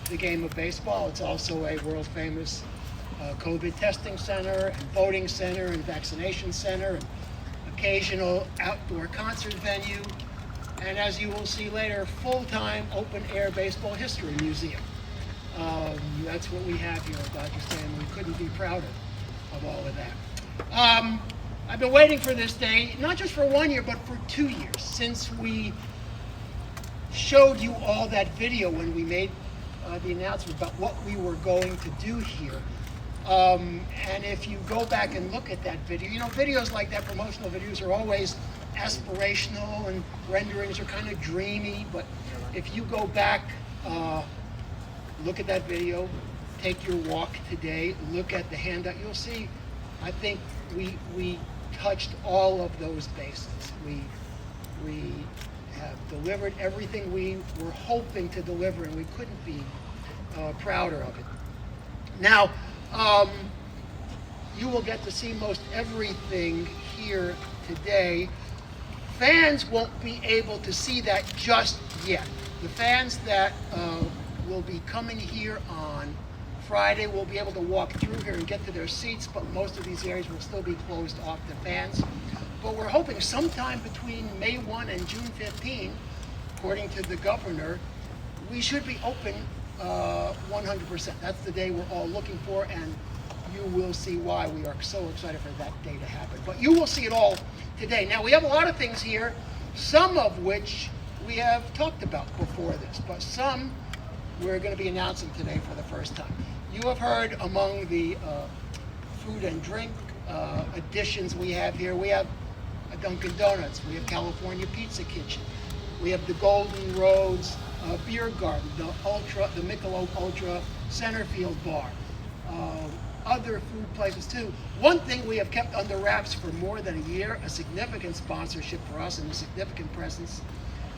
the game of baseball. It's also a world-famous COVID testing center and voting center and vaccination center and occasional outdoor concert venue. And as you will see later, full-time open-air baseball history museum. That's what we have here at Dodger Stadium. We couldn't be prouder of all of that. I've been waiting for this day, not just for 1 year, but for 2 years, since we showed you all that video when we made the announcement about what we were going to do here. And if you go back and look at that video, you know, videos like that, promotional videos, are always aspirational and renderings are kind of dreamy, but if you go back, look at that video, take your walk today, look at the handout, you'll see, I think we touched all of those bases. We have delivered everything we were hoping to deliver, and we couldn't be prouder of it. Now, you will get to see most everything here today. Fans won't be able to see that just yet. The fans that will be coming here on Friday will be able to walk through here and get to their seats, but most of these areas will still be closed off to fans. But we're hoping sometime between May 1 and June 15, according to the governor, we should be open 100%. That's the day we're all looking for, and you will see why we are so excited for that day to happen. But you will see it all today. Now, we have a lot of things here, some of which we have talked about before this, but some we're going to be announcing today for the first time. You have heard among the food and drink additions we have here, we have a Dunkin' Donuts, we have California Pizza Kitchen, we have the Golden Roads Beer Garden, the Michelob Ultra Centerfield Bar, other food places too. One thing we have kept under wraps for more than a year, a significant sponsorship for us and a significant presence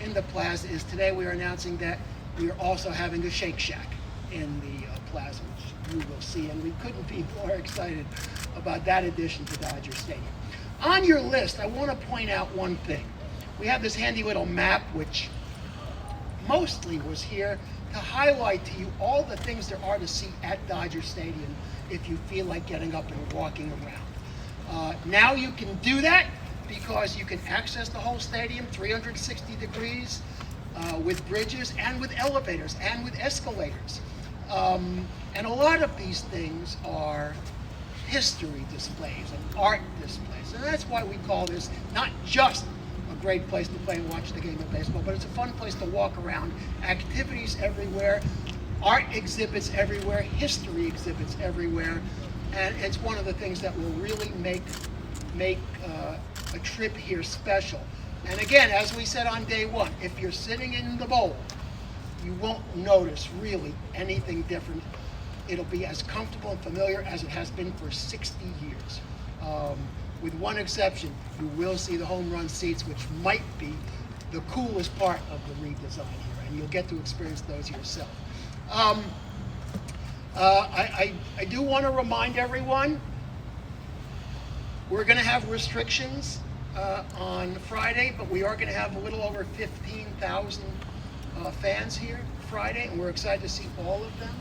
in the plaza, is today we are announcing that we are also having a Shake Shack in the plaza, which you will see, and we couldn't be more excited about that addition to Dodger Stadium. On your list, I want to point out one thing. We have this handy little map, which mostly was here to highlight to you all the things there are to see at Dodger Stadium if you feel like getting up and walking around. Now you can do that because you can access the whole stadium 360 degrees with bridges and with elevators and with escalators. And a lot of these things are history displays and art displays. And that's why we call this not just a great place to play and watch the game of baseball, but it's a fun place to walk around. Activities everywhere, art exhibits everywhere, history exhibits everywhere, and it's one of the things that will really make a trip here special. And again, as we said on day one, if you're sitting in the bowl, you won't notice really anything different. It'll be as comfortable and familiar as it has been for 60 years. With one exception, you will see the home run seats, which might be the coolest part of the redesign here, and you'll get to experience those yourself. I do want to remind everyone, we're going to have restrictions on Friday, but we are going to have a little over 15,000 fans here Friday, and we're excited to see all of them.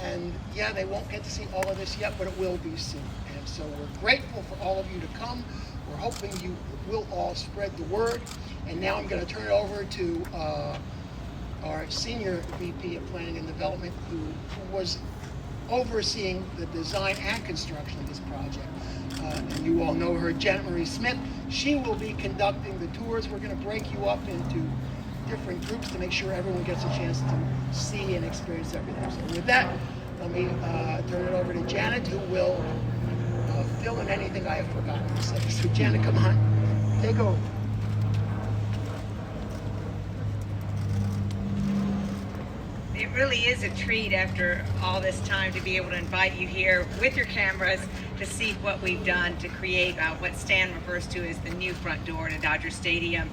And yeah, they won't get to see all of this yet, but it will be soon. And so we're grateful for all of you to come. We're hoping you will all spread the word. And now I'm going to turn it over to our senior VP of Planning and Development, who was overseeing the design and construction of this project. And you all know her, Janet Marie Smith. She will be conducting the tours. We're going to break you up into different groups to make sure everyone gets a chance to see and experience everything. So with that, let me turn it over to Janet, who will fill in anything I have forgotten to say. So Janet, come on, take over. It really is a treat after all this time to be able to invite you here with your cameras to see what we've done to create what Stan refers to as the new front door to Dodger Stadium.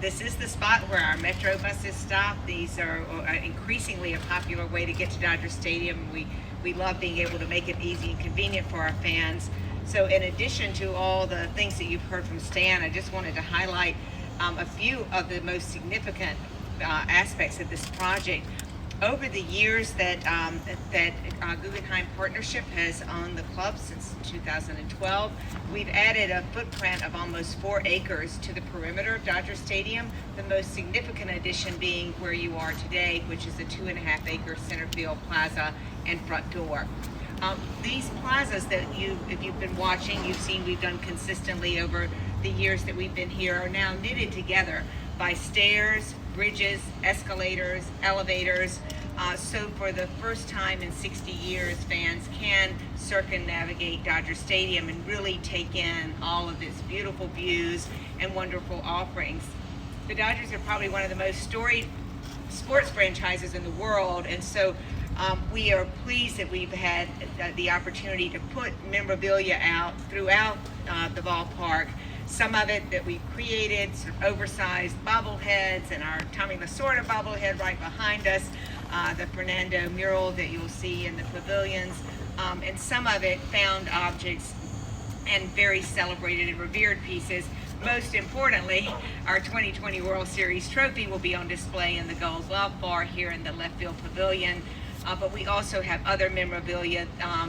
This is the spot where our Metro buses stop. These are increasingly a popular way to get to Dodger Stadium. We love being able to make it easy and convenient for our fans. So in addition to all the things that you've heard from Stan, I just wanted to highlight a few of the most significant aspects of this project. Over the years that Guggenheim Partnership has owned the club since 2012, we've added a footprint of almost 4 acres to the perimeter of Dodger Stadium, the most significant addition being where you are today, which is a 2.5-acre Centerfield Plaza and front door. These plazas that if you've been watching, you've seen we've done consistently over the years that we've been here, are now knitted together by stairs, bridges, escalators, elevators. So for the first time in 60 years, fans can circumnavigate Dodger Stadium and really take in all of its beautiful views and wonderful offerings. The Dodgers are probably one of the most storied sports franchises in the world, and so we are pleased that we've had the opportunity to put memorabilia out throughout the ballpark. Some of it that we created, sort of oversized bobbleheads, and our Tommy Lasorda bobblehead right behind us, the Fernando mural that you'll see in the pavilions, and some of it found objects and very celebrated and revered pieces. Most importantly, our 2020 World Series trophy will be on display in the Gold Glove Bar here in the left field pavilion, but we also have other memorabilia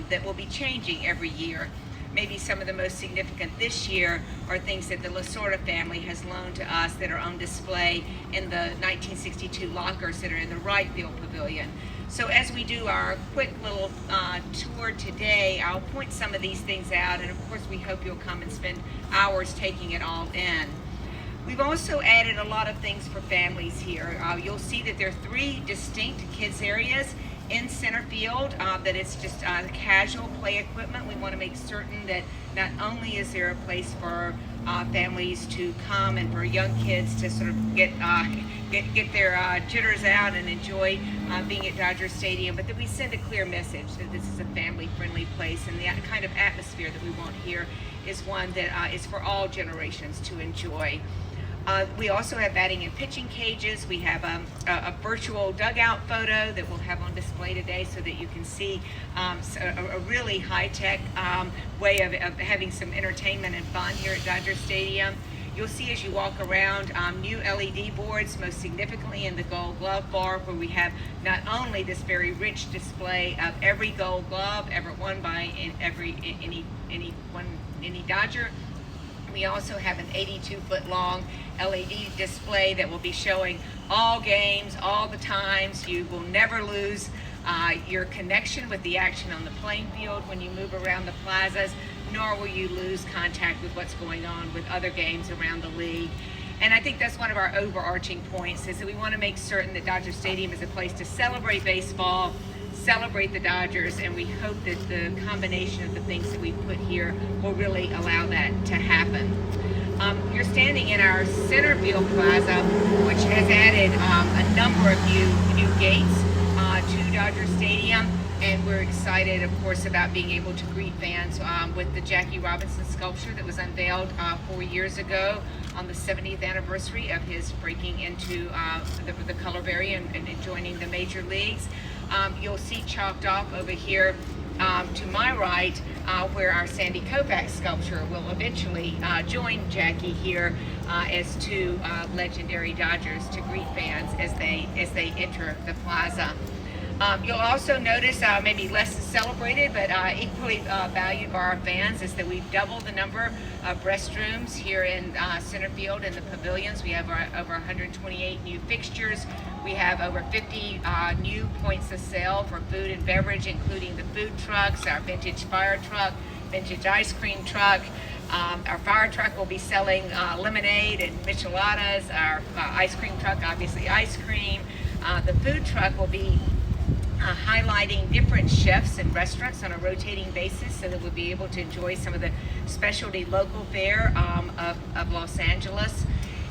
that will be changing every year. Maybe some of the most significant this year are things that the Lasorda family has loaned to us that are on display in the 1962 lockers that are in the right field pavilion. So as we do our quick little tour today, I'll point some of these things out, and of course we hope you'll come and spend hours taking it all in. We've also added a lot of things for families here. You'll see that there are 3 distinct kids areas in center field, that it's just casual play equipment. We want to make certain that not only is there a place for families to come and for young kids to sort of get their jitters out and enjoy being at Dodger Stadium, but that we send a clear message that this is a family-friendly place, and the kind of atmosphere that we want here is one that is for all generations to enjoy. We also have adding in pitching cages. We have a virtual dugout photo that we'll have on display today so that you can see a really high-tech way of having some entertainment and fun here at Dodger Stadium. You'll see as you walk around new LED boards, most significantly in the Gold Glove Bar, where we have not only this very rich display of every Gold Glove ever won by any Dodger. We also have an 82-foot long LED display that will be showing all games, all the times. You will never lose your connection with the action on the playing field when you move around the plazas, nor will you lose contact with what's going on with other games around the league. And I think that's one of our overarching points, is that we want to make certain that Dodger Stadium is a place to celebrate baseball, celebrate the Dodgers, and we hope that the combination of the things that we put here will really allow that to happen. You're standing in our Centerfield Plaza, which has added a number of new gates to Dodger Stadium, and we're excited, of course, about being able to greet fans with the Jackie Robinson sculpture that was unveiled 4 years ago on the 70th anniversary of his breaking into the color berry and joining the major leagues. You'll see chalked off over here to my right where our Sandy Koufax sculpture will eventually join Jackie here as 2 legendary Dodgers to greet fans as they enter the plaza. You'll also notice, maybe less celebrated, but equally valued by our fans, is that we've doubled the number of restrooms here in Centerfield in the pavilions. We have over 128 new fixtures. We have over 50 new points of sale for food and beverage, including the food trucks, our vintage fire truck, vintage ice cream truck. Our fire truck will be selling lemonade and micheladas. Our ice cream truck, obviously ice cream. The food truck will be highlighting different chefs and restaurants on a rotating basis so that we'll be able to enjoy some of the specialty local fare of Los Angeles.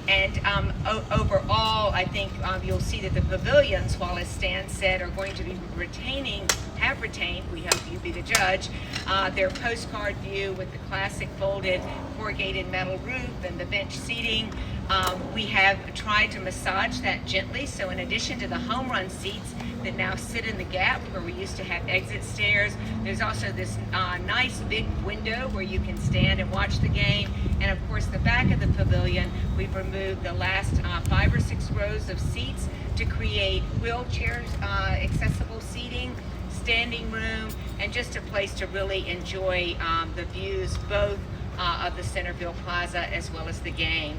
And overall, I think you'll see that the pavilions, while as Stan said, are going to be have retained, we hope you be the judge, their postcard view with the classic folded corrugated metal roof and the bench seating. We have tried to massage that gently, so in addition to the home run seats that now sit in the gap where we used to have exit stairs, there's also this nice big window where you can stand and watch the game. And of course, the back of the pavilion, we we've removed the last 5 or 6 rows of seats to create wheelchair accessible seating, standing room, and just a place to really enjoy the views both of the Centerfield Plaza as well as the game.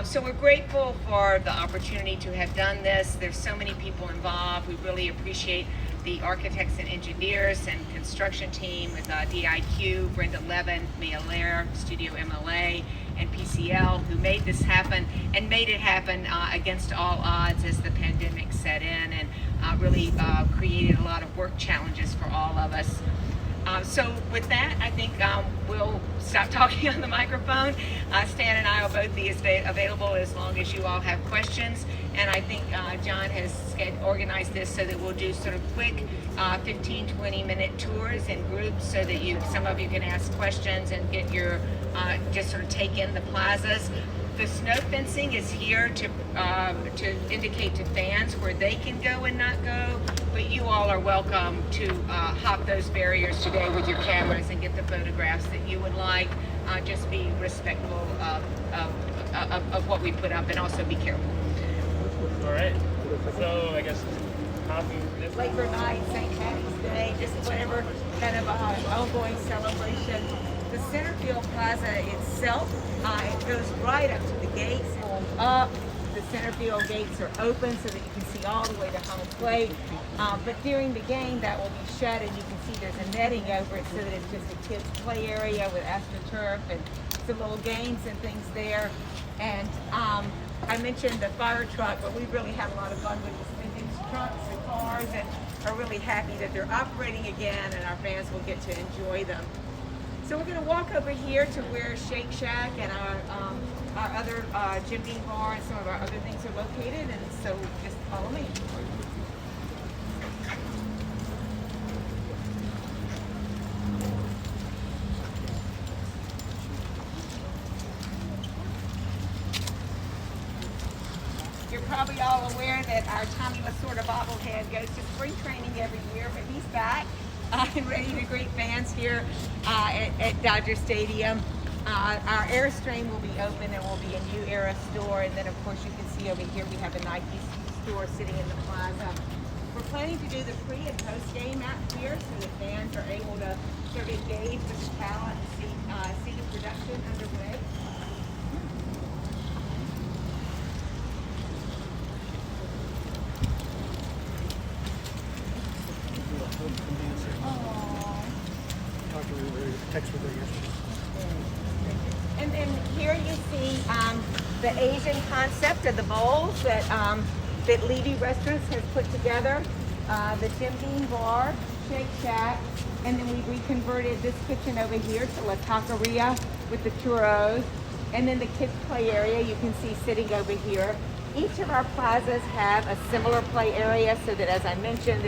So we're grateful for the opportunity to have done this. There's so many people involved. We really appreciate the architects and engineers and construction team with DIQ, Brenda Levin, Mia Lair, Studio MLA, and PCL, who made this happen and made it happen against all odds as the pandemic set in, and really created a lot of work challenges for all of us. So with that, I think we'll stop talking on the microphone. Stan and I will both be available as long as you all have questions. And I think John has organized this so that we'll do sort of quick 15, 20-minute tours in groups so that some of you can ask questions and get your, just sort of take in the plazas. The snow fencing is here to indicate to fans where they can go and not go, but you all are welcome to hop those barriers today with your cameras and get the photographs that you would like. Just be respectful of what we put up, and also be careful. All right. So I guess hopping this. Labor Night, St. Patty's Day, just whatever kind of ongoing celebration. The Centerfield Plaza itself, it goes right up to the gates, up. The Centerfield gates are open so that you can see all the way to home plate. But during the game, that will be shut, and you can see there's a netting over it so that it's just a kids' play area with AstroTurf and some little games and things there. And I mentioned the fire truck, but we really had a lot of fun with the vintage trucks and cars, and are really happy that they're operating again, and our fans will get to enjoy them. So we're going to walk over here to where Shake Shack and our other Jim Beam Bar and some of our other things are located, and so just follow me. You're probably all aware that our Tommy Lasorda bobblehead goes to spring training every year, but he's back and ready to greet fans here at Dodger Stadium. Our Airstream will be open, and will be a new era store, and then of course you can see over here we have a Nike store sitting in the plaza. We're planning to do the pre and post game out here so that fans are able to sort of engage with the talent and see the production underway. And then here you see the Asian concept of the bowls that Levy Restrooms has put together. The Jim Beam Bar, Shake Shack, and then we reconverted this kitchen over here to La Taqueria with the churros. And then the kids play area you can see sitting over here. Each of our plazas have a similar play area so that, as I mentioned,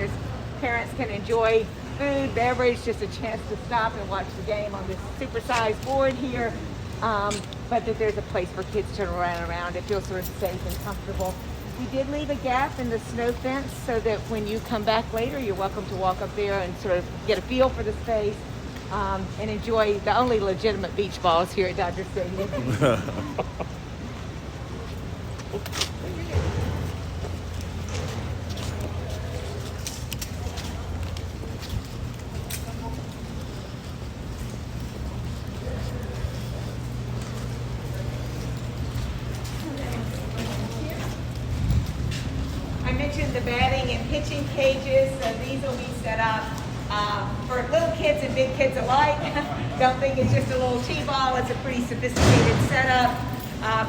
parents can enjoy food, beverage, just a chance to stop and watch the game on this supersized board here. But that there's a place for kids to run around. It feels sort of safe and comfortable. We did leave a gap in the snow fence so that when you come back later, you're welcome to walk up there and sort of get a feel for the space and enjoy the only legitimate beach balls here at Dodger Stadium. The batting and pitching cages, so these will be set up for little kids and big kids alike. Don't think it's just a little T-ball, it's a pretty sophisticated setup,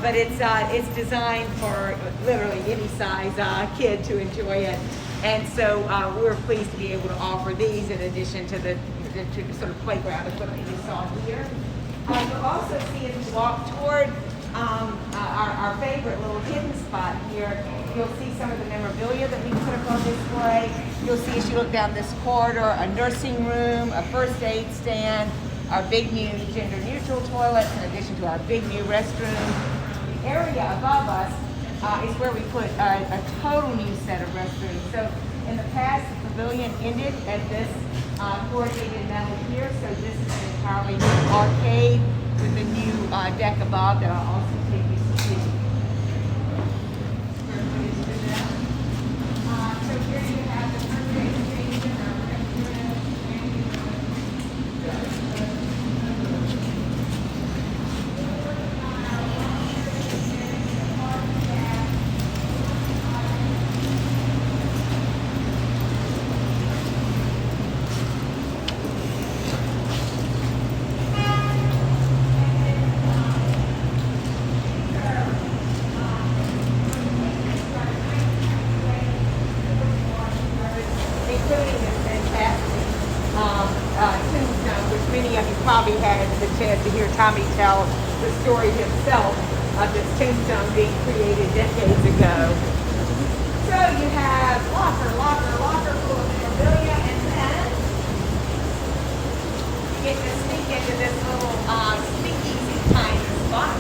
but it's designed for literally any size kid to enjoy it. And so we're pleased to be able to offer these in addition to the sort of playground equipment you saw here. You'll also see as we walk toward our favorite little hidden spot here. You'll see some of the memorabilia that we put up on display. You'll see as you look down this corridor, a nursing room, a first aid stand, our big new gender neutral toilets, in addition to our big new restroom. The area above us is where we put a total new set of restrooms. So in the past, the pavilion ended at this corrugated metal here. So this is an entirely new arcade with a new deck above that I'll also take you to tell the story himself of this tombstone being created decades ago. So you have locker full of memorabilia, and then you get to sneak into this little speakeasy kind of spot.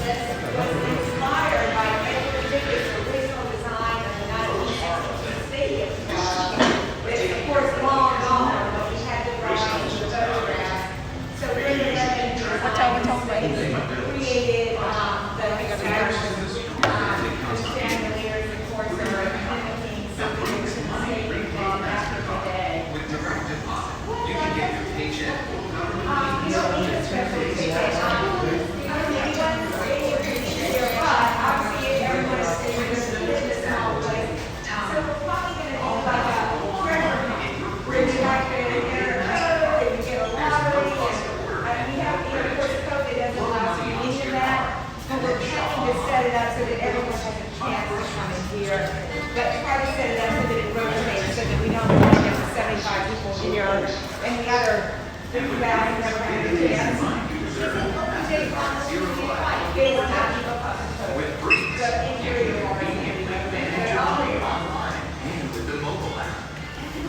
This was inspired by Edward Dickens' original design of the 1962 Stadium Club. It's of course long gone, but we had the drawings and the photographs. So during the 11 years, created the chandeliers, of course, are mimicking something that was in the Stadium Club back in the day. You can get your paycheck. You don't need a special ticket. You don't need one stadium ticket here, but obviously everyone is stadium is a small place. So we're probably going to do like a treasure hunt where you like to enter a code and you get a lottery. And we have, of course, COVID doesn't allow us to do any of that. But we're trying to set it up so that everyone has a chance to come in here. But try to set it up so that it rotates, so that we don't have to have 75 people here and the other 50,000 never have a chance.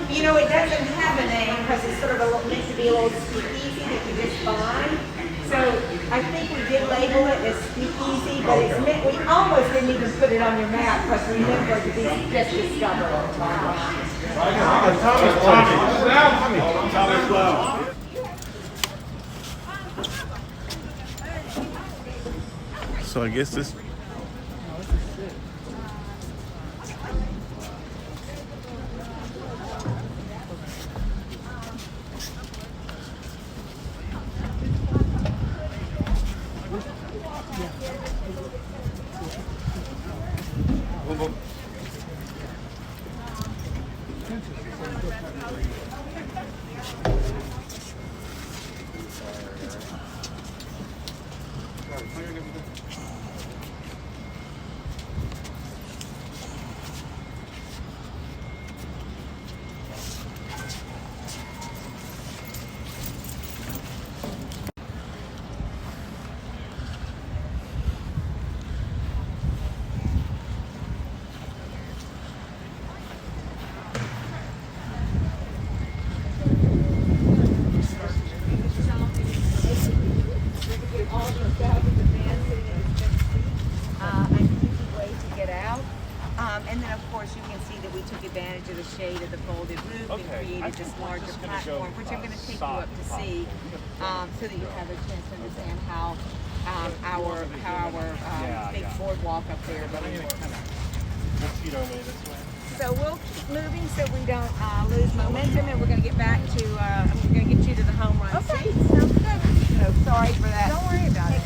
You know, it doesn't have a name because it's sort of meant to be a little speakeasy that you just find. So I think we did label it as speakeasy, but it's meant, we almost didn't even put it on your map because remember that these just discovered. So I guess this. And then, of course, you can see that we took advantage of the shade of the folded roof and created this larger platform, which I'm going to take you up to see, so that you have a chance to understand how our big boardwalk up there really works. So we'll keep moving so we don't lose momentum, and we're going to get back to we're going to get you to the home run seat. Sounds good. So sorry for that. Don't worry about it.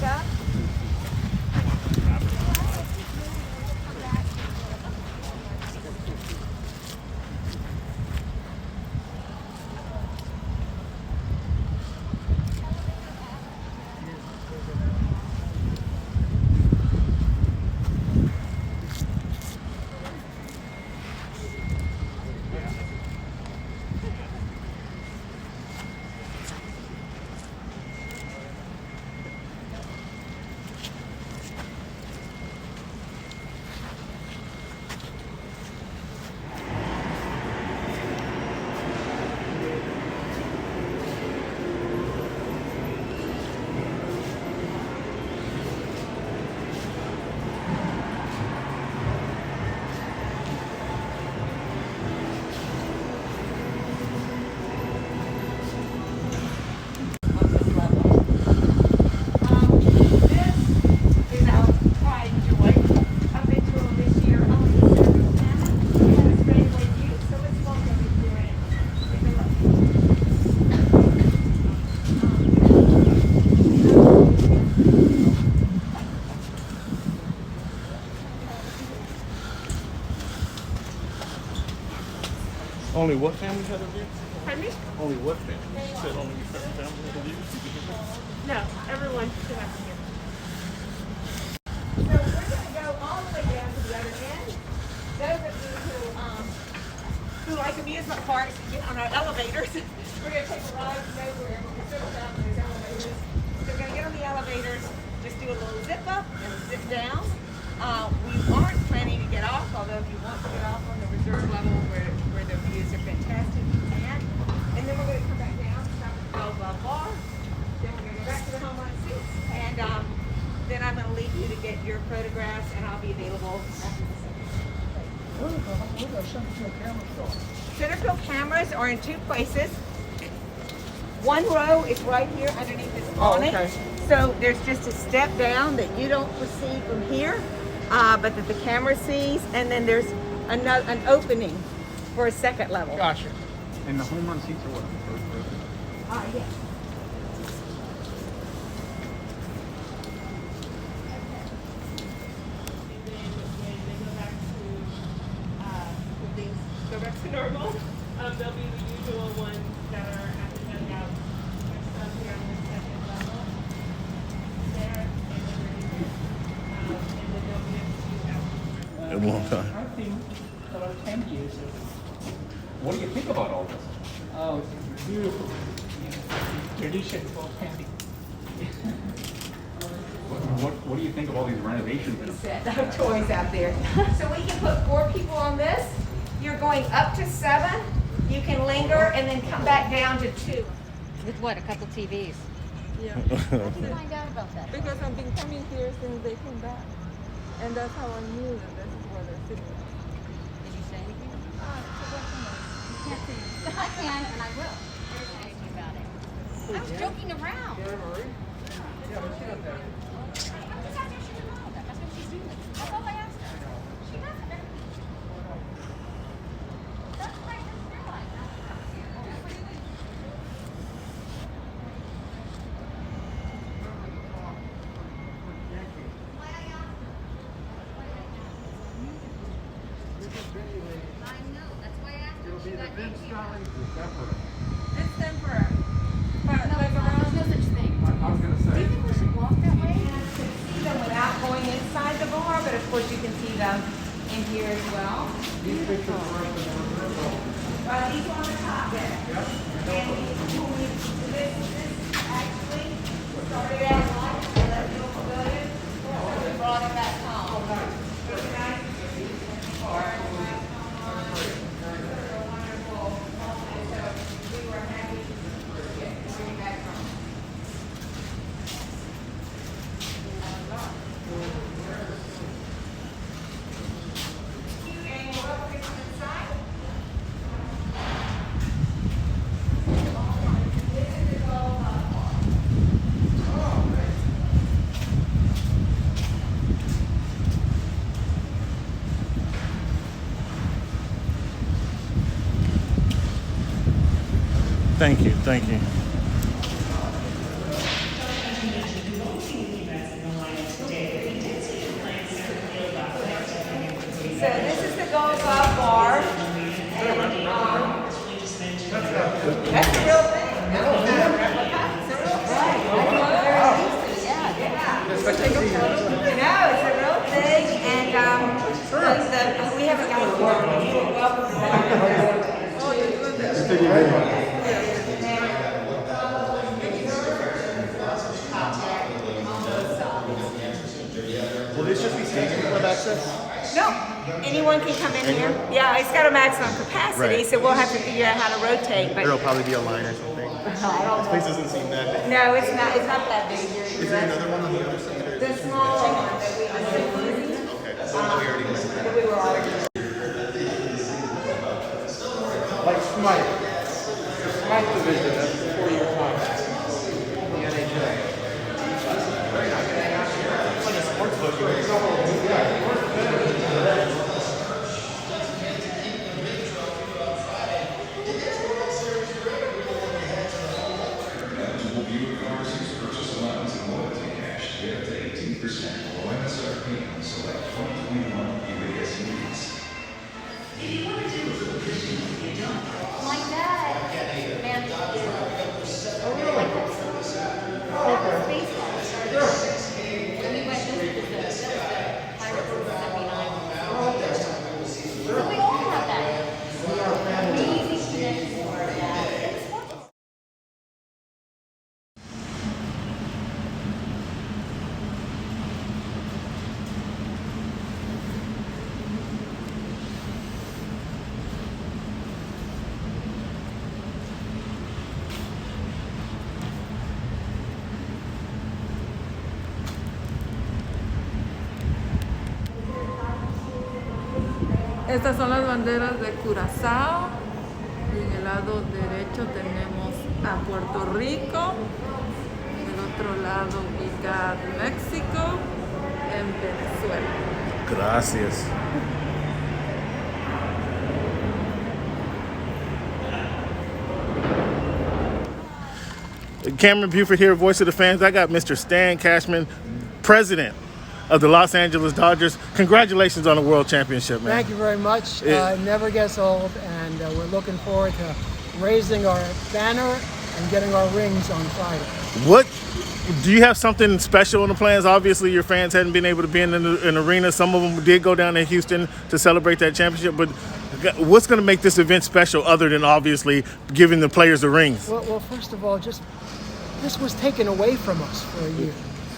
Only what family had a view? Pardon me? Only what family? You said only certain family had a view? No, everyone should have to get. So we're going to go all the way down to the other end. Those of you who like amusement parks and get on our elevators, we're going to take a ride nowhere. We're going to go down those elevators. So we're going to get on the elevator. elevators just do a little zip up and zip down. We aren't planning to get off, although if you want to get off on the reserve level where the views are fantastic, you can. And then we're going to come back down, stop at the Bell Bar. Then we're going to go back to the home run seats. And then I'm going to leave you to get your photographs, and I'll be available after the second. Where are Centerfield cameras going? Centerfield cameras are in two places. One row is right here underneath this awning. okay. So there's just a step down that you don't see from here, but that the camera sees, and then there's an opening for a second level. Gotcha. And the home run seats are what? First row? Yeah. When things go back to normal, there'll be the usual ones that are at the dugout. There's some here on the second level. There, and then there'll be a few out. A long time. I think about 10 years ago. What do you think about all this? Oh, it's beautiful. Tradition for camping. What do you think of all these renovations? Set of toys out there. So we can put 4 people on this. You're going up to 7. You can linger and then come back down to 2. With what, a couple TVs? Yeah, How did you find out about that? because I've been coming here since they came back. And that's how I knew that this is where they're sitting. Did you say anything? You can't say. I can, and I will. Ask you about it. I was joking around. I just asked her if she would know that. That's what she's doing. That's all I asked her. She doesn't. That's what I just realized. I know. That's why I asked her. She got you. It's temporary. No, there's no such thing. I was gonna Do you say. think we should walk that way? You can see them without going inside the bar, but of course you can see them in here as well. These pictures are up in the reserve hall. These are on the top there. And this actually started out like a little pavilion. So we brought it back home. Really nice. Wonderful. And so we were happy to bring it back home. And we're up here on the side. This is all Thank you, thank you. So this is the Golf Bar. And, that's the real thing. That's not a replica. It's a real thing. No, it's a real thing. And we haven't got a form. You are welcome to that. Oh, you're doing this. Will this just be staging club access? No, anyone can come in here. Yeah, it's got a maximum capacity, Right. so we'll have to figure out how to rotate. But There'll probably be a line or something. This place doesn't seem that big. no, it's not. It's not that big. Is there another one on the other side? Or is The this smaller one that we used. okay? So we already went. That we were already. Like Smite division, that's the 4-year contract. The NHL. On the sports book, Buick cars use purchase allowance and loyalty cash to get up to 18% low Estas son las banderas de Curazao y en el lado derecho tenemos a Puerto Rico, del otro lado ubica México, en Venezuela. Gracias. Cameron Buford here, voice of the fans. I got Mr. Stan Cashman, president of the Los Angeles Dodgers. Congratulations on the World Championship, man. Thank you very much. It never gets old, and we're looking forward to raising our banner and getting our rings on Friday. What do you have something special in the plans? Obviously, your fans hadn't been able to be in an arena. Some of them did go down to Houston to celebrate that championship, but what's going to make this event special other than obviously giving the players the rings? Well, first of all, just this was taken away from us for a year,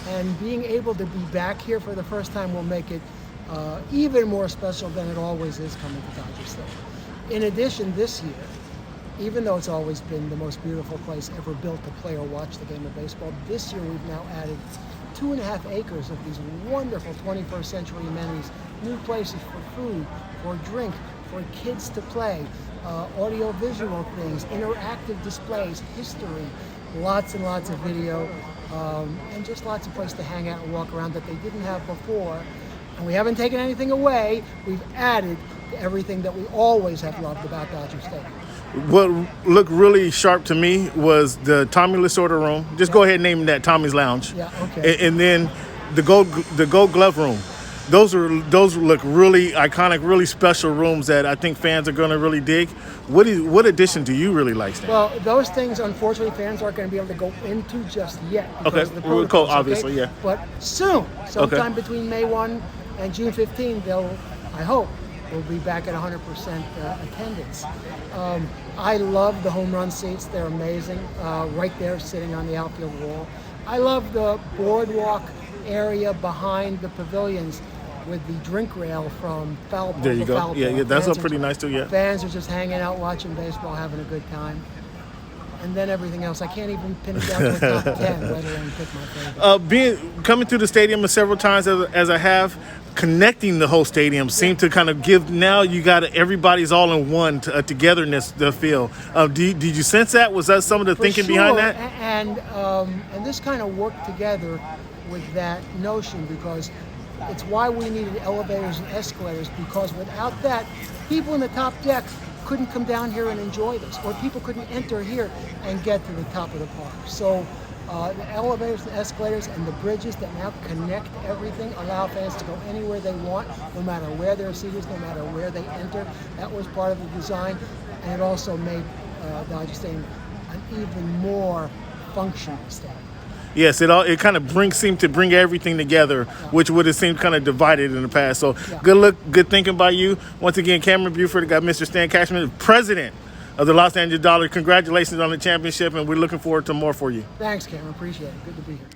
and being able to be back here for the first time will make it even more special than it always is coming to Dodger Stadium. In addition, this year, even though it's always been the most beautiful place ever built to play or watch the game of baseball, this year we've now added 2.5 acres of these wonderful 21st century amenities, new places for food, for drink, for kids to play, audio-visual things, interactive displays, history, lots and lots of video, and just lots of places to hang out and walk around that they didn't have before. And we haven't taken anything away. We've added to everything that we always have loved about Dodger Stadium. What looked really sharp to me was the Tommy Lasorda room. Just go ahead and name that Tommy's Lounge. Yeah, okay. And then the Gold Glove room. Those look really iconic, really special rooms that I think fans are going to really dig. What addition do you really like, Stan? Well, those things, unfortunately, fans aren't going to be able to go into just yet. Okay, Because of the protocols, obviously, yeah. But soon, sometime between May 1 and June 15, I hope, will be back at 100% attendance. I love the home run seats. They're amazing. Right there, sitting on the outfield wall. I love the boardwalk area behind the pavilions with the drink rail from foul ball. There you go. Yeah, that's up pretty nice too. Yeah. Fans are just hanging out, watching baseball, having a good time. And then everything else, I can't even pin it down to a top 10, let alone pick my favorite. Coming through the stadium several times as I have, connecting the whole stadium seemed to kind of give, now you got everybody's all in one togetherness to feel. Did you sense that? Was that some of the thinking behind that? And this kind of worked together with that notion, because it's why we needed elevators and escalators, because without that, people in the top deck couldn't come down here and enjoy this, or people couldn't enter here and get to the top of the park. So the elevators and escalators and the bridges that now connect everything allow fans to go anywhere they want, no matter where their seat is, no matter where they enter. That was part of the design, and it also made Dodger Stadium an even more functional stadium. Yes, it kind of seemed to bring everything together, which would have seemed kind of divided in the past. So good thinking by you. Once again, Cameron Buford, got Mr. Stan Cashman, president of the Los Angeles Dodgers. Congratulations on the championship, and we're looking forward to more for you. Thanks, Cameron. Appreciate it. Good to be here.